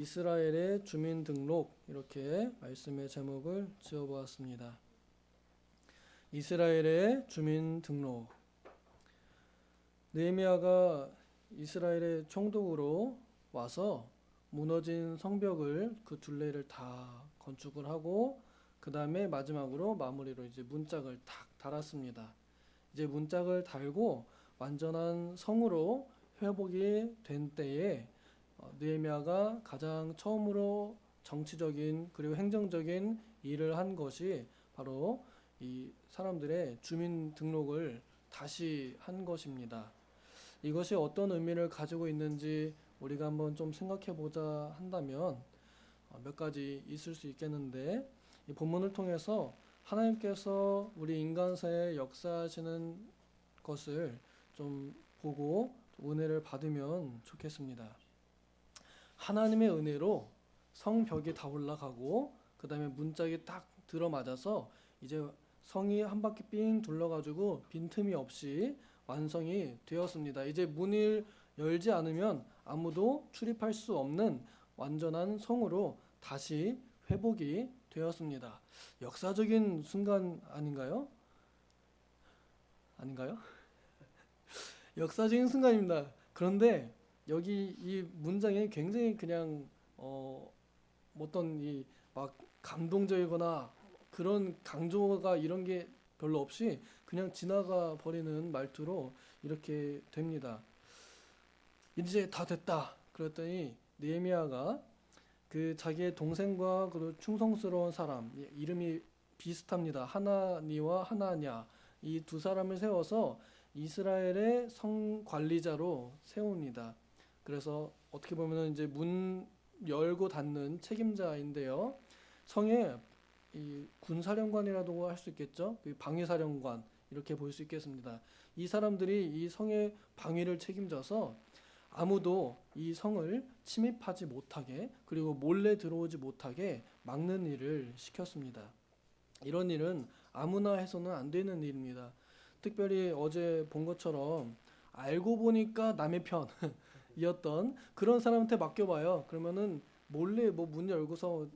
이스라엘의 주민 등록, 이렇게 말씀의 제목을 지어보았습니다. 이스라엘의 주민 등록. 느헤미야가 이스라엘의 총독으로 와서 무너진 성벽을 그 둘레를 다 건축을 하고, 그 다음에 마지막으로 마무리로 이제 문짝을 탁 달았습니다. 이제 문짝을 달고 완전한 성으로 회복이 된 때에 느헤미야가 가장 처음으로 정치적인 그리고 행정적인 일을 한 것이 바로 이 사람들의 주민 등록을 다시 한 것입니다. 이것이 어떤 의미를 가지고 있는지 우리가 한번 좀 생각해 보자 한다면 몇 가지 있을 수 있겠는데, 이 본문을 통해서 하나님께서 우리 인간사에 역사하시는 것을 좀 보고 은혜를 받으면 좋겠습니다. 하나님의 은혜로 성벽이 다 올라가고, 그 다음에 문짝이 딱 들어맞아서 이제 성이 한 바퀴 삥 둘러가지고 빈틈이 없이 완성이 되었습니다. 이제 문을 열지 않으면 아무도 출입할 수 없는 완전한 성으로 다시 회복이 되었습니다. 역사적인 순간 아닌가요? 아닌가요? 역사적인 순간입니다. 그런데 여기 이 문장에 굉장히 그냥 어떤 이 막 감동적이거나 그런 강조가 이런 게 별로 없이 그냥 지나가 버리는 말투로 이렇게 됩니다. 이제 다 됐다. 그랬더니 느헤미야가 그 자기의 동생과 그 충성스러운 사람, 이름이 비슷합니다. 하나니와 하나냐, 이 두 사람을 세워서 이스라엘의 성 관리자로 세웁니다. 그래서 어떻게 보면 이제 문 열고 닫는 책임자인데요. 성에 이 군사령관이라고 할 수 있겠죠. 방위사령관, 이렇게 볼 수 있겠습니다. 이 사람들이 이 성의 방위를 책임져서 아무도 이 성을 침입하지 못하게, 그리고 몰래 들어오지 못하게 막는 일을 시켰습니다. 이런 일은 아무나 해서는 안 되는 일입니다. 특별히 어제 본 것처럼 알고 보니까 남의 편이었던 그런 사람한테 맡겨봐요. 그러면은 몰래 뭐 문 열고서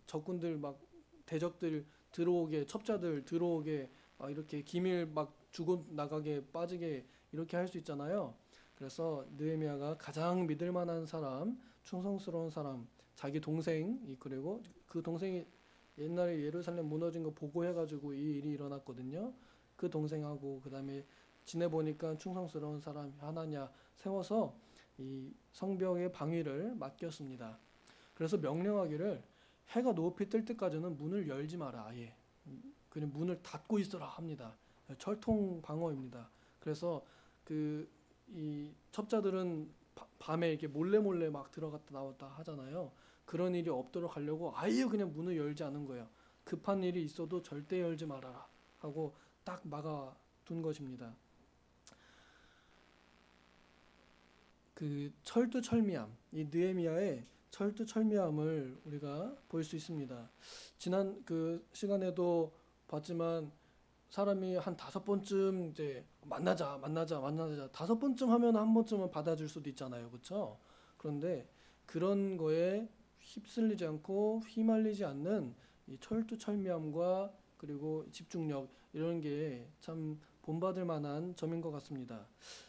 적군들 막 대적들 들어오게, 첩자들 들어오게 이렇게 기밀 막 주고 나가게, 빠지게 이렇게 할 수 있잖아요. 그래서 느헤미야가 가장 믿을 만한 사람, 충성스러운 사람, 자기 동생, 그리고 그 동생이 옛날에 예루살렘 무너진 거 보고해가지고 이 일이 일어났거든요. 그 동생하고 그 다음에 지내보니까 충성스러운 사람 하나냐 세워서 이 성벽의 방위를 맡겼습니다. 그래서 명령하기를 해가 높이 뜰 때까지는 문을 열지 마라, 아예. 그냥 문을 닫고 있어라 합니다. 철통 방어입니다. 그래서 이 첩자들은 밤에 이렇게 몰래 막 들어갔다 나왔다 하잖아요. 그런 일이 없도록 하려고 아예 그냥 문을 열지 않은 거예요. 급한 일이 있어도 절대 열지 말아라 하고 딱 막아둔 것입니다. 그 철두철미함, 이 느헤미야의 철두철미함을 우리가 볼 수 있습니다. 지난 그 시간에도 봤지만 사람이 한 5번쯤 이제 만나자 5번쯤 하면 한 번쯤은 받아줄 수도 있잖아요, 그렇죠? 그런데 그런 거에 휩쓸리지 않고 휘말리지 않는 이 철두철미함과 그리고 집중력, 이런 게 참 본받을 만한 점인 것 같습니다.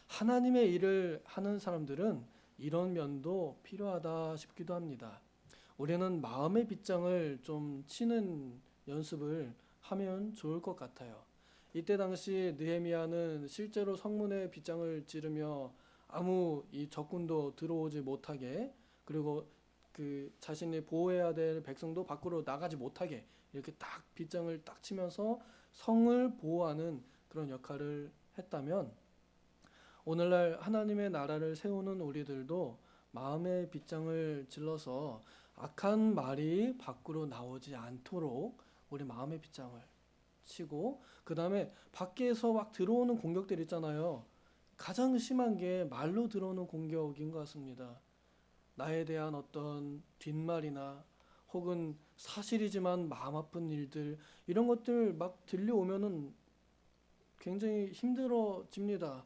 하나님의 일을 하는 사람들은 이런 면도 필요하다 싶기도 합니다. 우리는 마음의 빗장을 좀 치는 연습을 하면 좋을 것 같아요. 이때 당시 느헤미야는 실제로 성문에 빗장을 찌르며 아무 이 적군도 들어오지 못하게, 그리고 그 자신이 보호해야 될 백성도 밖으로 나가지 못하게 이렇게 딱 빗장을 딱 치면서 성을 보호하는 그런 역할을 했다면, 오늘날 하나님의 나라를 세우는 우리들도 마음의 빗장을 질러서 악한 말이 밖으로 나오지 않도록 우리 마음의 빗장을 치고, 그 다음에 밖에서 막 들어오는 공격들 있잖아요. 가장 심한 게 말로 들어오는 공격인 것 같습니다. 나에 대한 어떤 뒷말이나 혹은 사실이지만 마음 아픈 일들, 이런 것들 막 들려오면은 굉장히 힘들어집니다.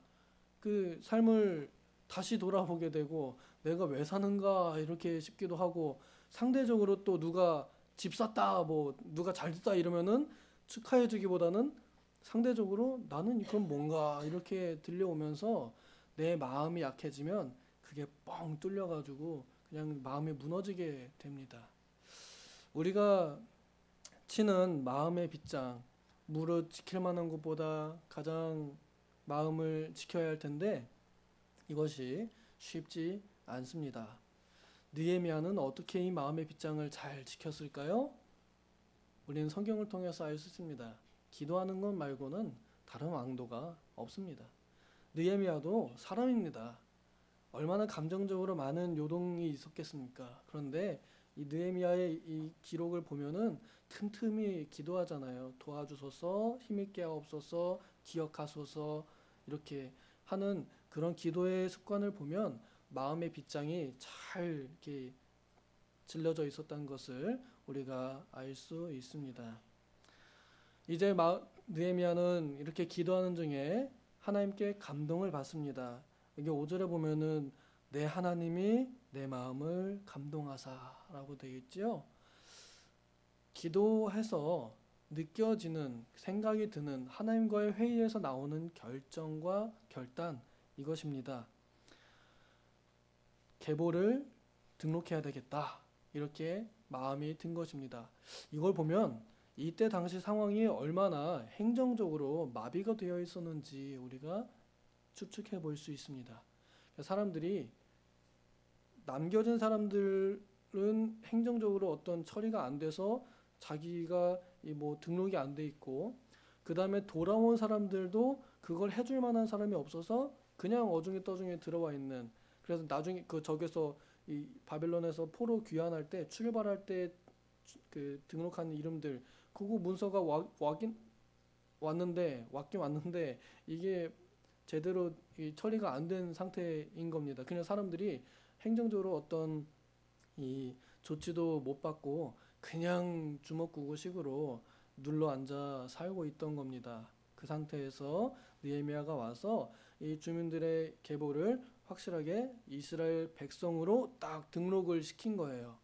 그 삶을 다시 돌아보게 되고 내가 왜 사는가 이렇게 싶기도 하고, 상대적으로 또 누가 집 샀다 뭐 누가 잘 됐다 이러면은 축하해 주기보다는 상대적으로 나는 그럼 뭔가 이렇게 들려오면서 내 마음이 약해지면 그게 뻥 뚫려 가지고 그냥 마음이 무너지게 됩니다. 우리가 치는 마음의 빗장, 무릇 지킬 만한 것보다 가장 마음을 지켜야 할 텐데 이것이 쉽지 않습니다. 느헤미야는 어떻게 이 마음의 빗장을 잘 지켰을까요? 우리는 성경을 통해서 알 수 있습니다. 기도하는 것 말고는 다른 왕도가 없습니다. 느헤미야도 사람입니다. 얼마나 감정적으로 많은 요동이 있었겠습니까? 그런데 이 느헤미야의 이 기록을 보면은 틈틈이 기도하잖아요. 도와주소서, 힘있게 하옵소서, 기억하소서 이렇게 하는 그런 기도의 습관을 보면 마음의 빗장이 잘 이렇게 질려져 있었다는 것을 우리가 알 수 있습니다. 이제 느헤미야는 이렇게 기도하는 중에 하나님께 감동을 받습니다. 여기 5절에 보면은 내 하나님이 내 마음을 감동하사라고 되어 있지요. 기도해서 느껴지는 생각이 드는 하나님과의 회의에서 나오는 결정과 결단 이것입니다. 계보를 등록해야 되겠다. 이렇게 마음이 든 것입니다. 이걸 보면 이때 당시 상황이 얼마나 행정적으로 마비가 되어 있었는지 우리가 추측해 볼 수 있습니다. 사람들이 남겨진 사람들은 행정적으로 어떤 처리가 안 돼서 자기가 뭐 등록이 안 돼 있고 그 다음에 돌아온 사람들도 그걸 해줄 만한 사람이 없어서 그냥 어중에 떠중에 들어와 있는 그래서 나중에 그 저기서 이 바벨론에서 포로 귀환할 때 출발할 때 그 등록한 이름들 그거 문서가 왔긴 왔는데 이게 제대로 처리가 안 된 상태인 겁니다. 그냥 사람들이 행정적으로 어떤 이 조치도 못 받고 그냥 주먹구구식으로 눌러 앉아 살고 있던 겁니다. 그 상태에서 느헤미야가 와서 이 주민들의 계보를 확실하게 이스라엘 백성으로 딱 등록을 시킨 거예요.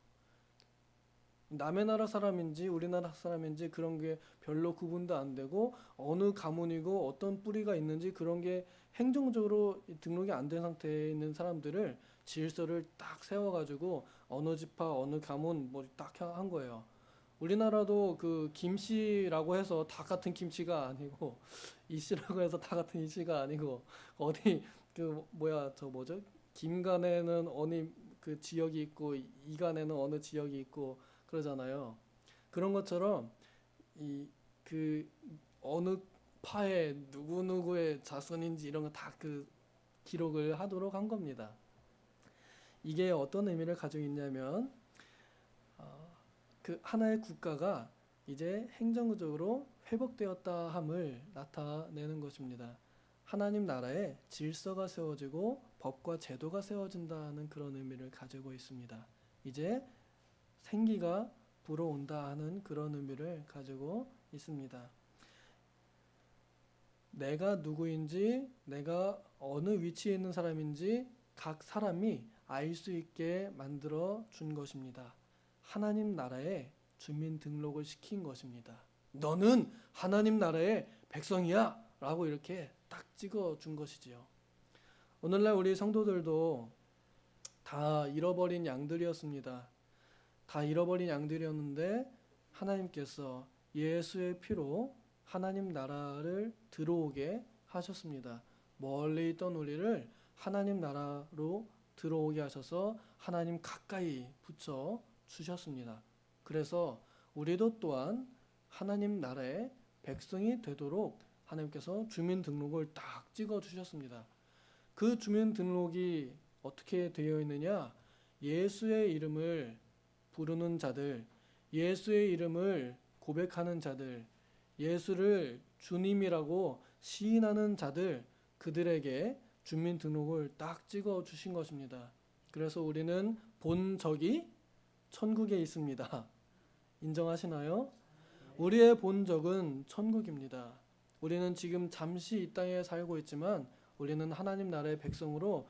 남의 나라 사람인지 우리나라 사람인지 그런 게 별로 구분도 안 되고 어느 가문이고 어떤 뿌리가 있는지 그런 게 행정적으로 등록이 안 된 상태에 있는 사람들을 질서를 딱 세워가지고 어느 지파 어느 가문 뭐 딱 한 거예요. 우리나라도 그 김씨라고 해서 다 같은 김씨가 아니고 이씨라고 해서 다 같은 이씨가 아니고 어디 그 뭐야 저 뭐죠? 김간에는 어느 그 지역이 있고 이간에는 어느 지역이 있고 그러잖아요. 그런 것처럼 이 그 어느 파의 누구누구의 자손인지 이런 거 다 그 기록을 하도록 한 겁니다. 이게 어떤 의미를 가지고 있냐면 그 하나의 국가가 이제 행정적으로 회복되었다 함을 나타내는 것입니다. 하나님 나라에 질서가 세워지고 법과 제도가 세워진다는 그런 의미를 가지고 있습니다. 이제 생기가 불어온다 하는 그런 의미를 가지고 있습니다. 내가 누구인지 내가 어느 위치에 있는 사람인지 각 사람이 알 수 있게 만들어 준 것입니다. 하나님 나라에 주민 등록을 시킨 것입니다. 너는 하나님 나라의 백성이야 라고 이렇게 딱 찍어 준 것이지요. 오늘날 우리 성도들도 다 잃어버린 양들이었습니다. 다 잃어버린 양들이었는데 하나님께서 예수의 피로 하나님 나라를 들어오게 하셨습니다. 멀리 있던 우리를 하나님 나라로 들어오게 하셔서 하나님 가까이 붙여 주셨습니다. 그래서 우리도 또한 하나님 나라의 백성이 되도록 하나님께서 주민등록을 딱 찍어 주셨습니다. 그 주민등록이 어떻게 되어 있느냐? 예수의 이름을 부르는 자들, 예수의 이름을 고백하는 자들, 예수를 주님이라고 시인하는 자들, 그들에게 주민등록을 딱 찍어 주신 것입니다. 그래서 우리는 본적이 천국에 있습니다. 인정하시나요? 우리의 본적은 천국입니다. 우리는 지금 잠시 이 땅에 살고 있지만 우리는 하나님 나라의 백성으로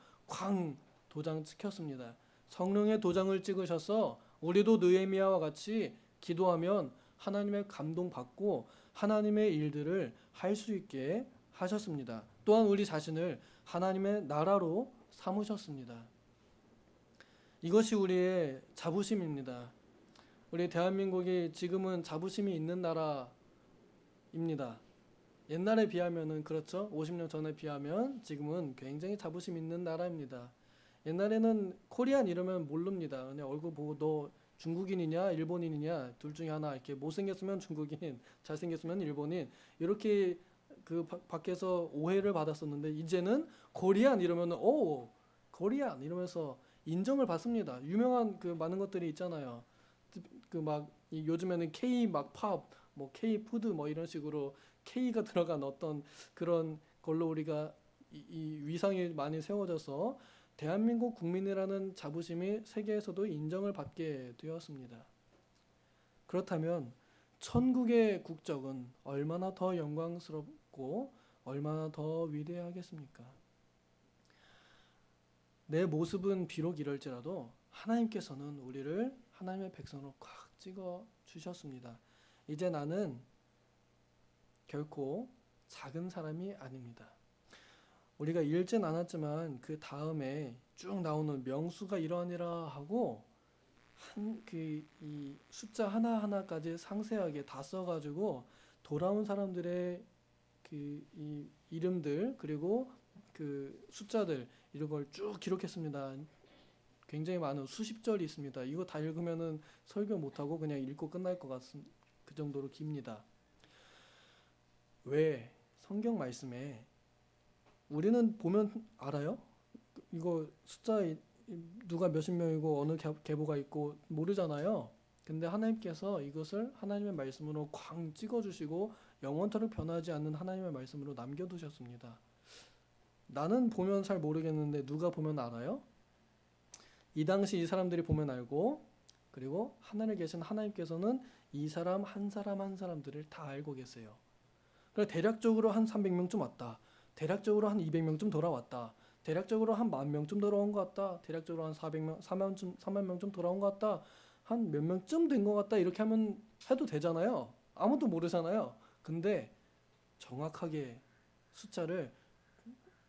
도장 찍혔습니다. 성령의 도장을 찍으셔서 우리도 느헤미야와 같이 기도하면 하나님의 감동 받고 하나님의 일들을 할 수 있게 하셨습니다. 또한 우리 자신을 하나님의 나라로 삼으셨습니다. 이것이 우리의 자부심입니다. 우리 대한민국이 지금은 자부심이 있는 나라입니다. 옛날에 비하면은 그렇죠. 50년 전에 비하면 지금은 굉장히 자부심 있는 나라입니다. 옛날에는 코리안 이러면 모릅니다. 그냥 얼굴 보고 너 중국인이냐 일본인이냐 둘 중에 하나, 이렇게 못생겼으면 중국인, 잘생겼으면 일본인, 이렇게 그 밖에서 오해를 받았었는데 이제는 코리안 이러면 오 코리안 이러면서 인정을 받습니다. 유명한 그 많은 것들이 있잖아요. 그 막 요즘에는 K 막 팝, 뭐 K 푸드 뭐 이런 식으로 K가 들어간 어떤 그런 걸로 우리가 이 위상이 많이 세워져서 대한민국 국민이라는 자부심이 세계에서도 인정을 받게 되었습니다. 그렇다면 천국의 국적은 얼마나 더 영광스럽고 얼마나 더 위대하겠습니까? 내 모습은 비록 이럴지라도 하나님께서는 우리를 하나님의 백성으로 꽉 찍어 주셨습니다. 이제 나는 결코 작은 사람이 아닙니다. 우리가 읽진 않았지만 그 다음에 쭉 나오는 명수가 이러하니라 하고 이 숫자 하나하나까지 상세하게 다 써가지고 돌아온 사람들의 이 이름들 그리고 그 숫자들 이런 걸 쭉 기록했습니다. 굉장히 많은 수십 절이 있습니다. 이거 다 읽으면은 설교 못하고 그냥 읽고 끝날 것 같은 그 정도로 깁니다. 왜 성경 말씀에 우리는 보면 알아요? 이거 숫자 누가 몇십 명이고 어느 계보가 있고 모르잖아요. 근데 하나님께서 이것을 하나님의 말씀으로 쾅 찍어주시고 영원토록 변하지 않는 하나님의 말씀으로 남겨두셨습니다. 나는 보면 잘 모르겠는데 누가 보면 알아요? 이 당시 이 사람들이 보면 알고, 그리고 하늘에 계신 하나님께서는 이 사람 한 사람 한 사람들을 다 알고 계세요. 그래서 대략적으로 한 300명쯤 왔다. 대략적으로 한 200명쯤 돌아왔다. 대략적으로 한 10,000명쯤 돌아온 것 같다. 대략적으로 한 400명, 3만 명쯤 돌아온 것 같다. 한 몇 명쯤 된 것 같다. 이렇게 하면 해도 되잖아요. 아무도 모르잖아요. 근데 정확하게 숫자를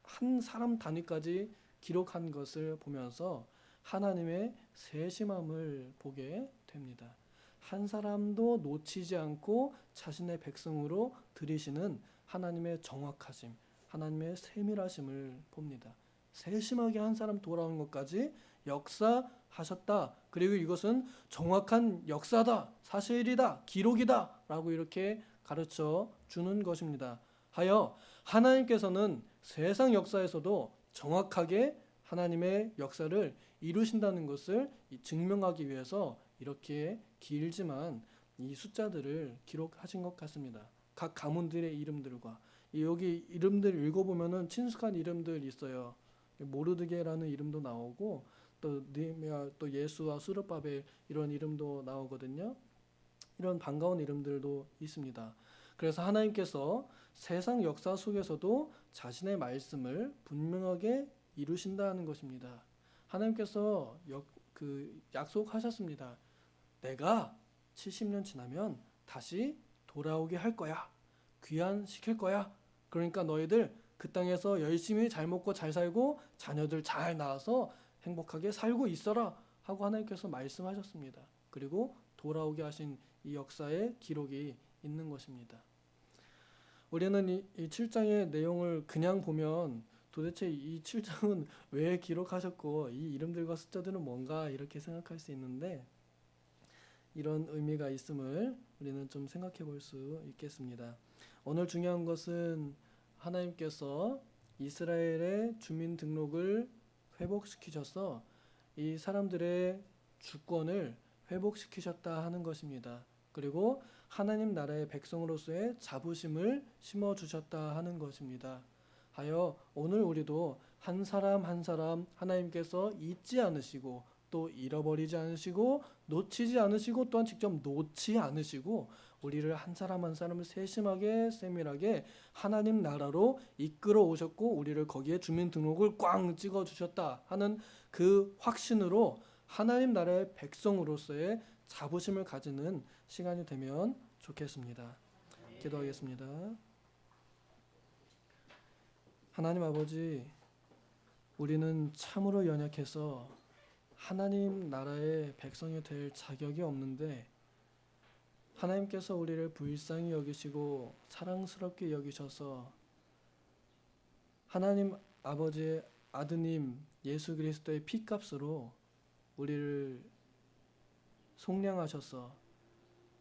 한 사람 단위까지 기록한 것을 보면서 하나님의 세심함을 보게 됩니다. 한 사람도 놓치지 않고 자신의 백성으로 들이시는 하나님의 정확하심, 하나님의 세밀하심을 봅니다. 세심하게 한 사람 돌아온 것까지 역사하셨다. 그리고 이것은 정확한 역사다, 사실이다, 기록이다 라고 이렇게 가르쳐 주는 것입니다. 하여 하나님께서는 세상 역사에서도 정확하게 하나님의 역사를 이루신다는 것을 증명하기 위해서 이렇게 길지만 이 숫자들을 기록하신 것 같습니다. 각 가문들의 이름들과 여기 이름들 읽어보면은 친숙한 이름들 있어요. 모르드게라는 이름도 나오고 또 느헤미야, 또 예수와 수르바벨 이런 이름도 나오거든요. 이런 반가운 이름들도 있습니다. 그래서 하나님께서 세상 역사 속에서도 자신의 말씀을 분명하게 이루신다는 것입니다. 하나님께서 약속하셨습니다. 내가 70년 지나면 다시 돌아오게 할 거야. 귀환시킬 거야. 그러니까 너희들 그 땅에서 열심히 잘 먹고 잘 살고 자녀들 잘 낳아서 행복하게 살고 있어라 하고 하나님께서 말씀하셨습니다. 그리고 돌아오게 하신 이 역사의 기록이 있는 것입니다. 우리는 이 7장의 내용을 그냥 보면 도대체 이 7장은 왜 기록하셨고 이 이름들과 숫자들은 뭔가 이렇게 생각할 수 있는데 이런 의미가 있음을 우리는 좀 생각해 볼 수 있겠습니다. 오늘 중요한 것은 하나님께서 이스라엘의 주민 등록을 회복시키셔서 이 사람들의 주권을 회복시키셨다 하는 것입니다. 그리고 하나님 나라의 백성으로서의 자부심을 심어주셨다 하는 것입니다. 하여 오늘 우리도 한 사람 한 사람 하나님께서 잊지 않으시고 또 잃어버리지 않으시고 놓치지 않으시고 또한 직접 놓지 않으시고 우리를 한 사람 한 사람을 세심하게 세밀하게 하나님 나라로 이끌어 오셨고 우리를 거기에 주민등록을 꽝 찍어 주셨다 하는 그 확신으로 하나님 나라의 백성으로서의 자부심을 가지는 시간이 되면 좋겠습니다. 기도하겠습니다. 하나님 아버지, 우리는 참으로 연약해서 하나님 나라의 백성이 될 자격이 없는데 하나님께서 우리를 불쌍히 여기시고 사랑스럽게 여기셔서 하나님 아버지의 아드님 예수 그리스도의 피값으로 우리를 속량하셔서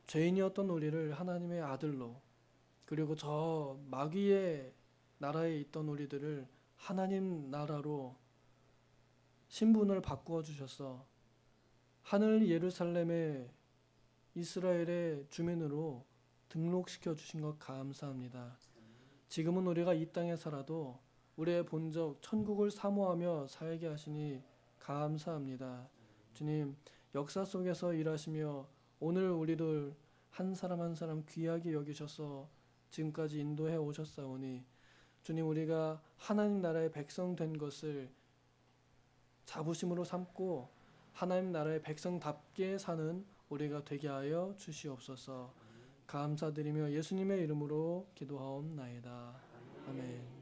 죄인이었던 우리를 하나님의 아들로, 그리고 저 마귀의 나라에 있던 우리들을 하나님 나라로 신분을 바꾸어 주셔서 하늘 예루살렘의 이스라엘의 주민으로 등록시켜 주신 것 감사합니다. 지금은 우리가 이 땅에 살아도 우리의 본적 천국을 사모하며 살게 하시니 감사합니다. 주님, 역사 속에서 일하시며 오늘 우리들 한 사람 한 사람 귀하게 여기셔서 지금까지 인도해 오셨사오니 주님, 우리가 하나님 나라의 백성 된 것을 자부심으로 삼고 하나님 나라의 백성답게 사는 우리가 되게 하여 주시옵소서. 감사드리며 예수님의 이름으로 기도하옵나이다. 아멘.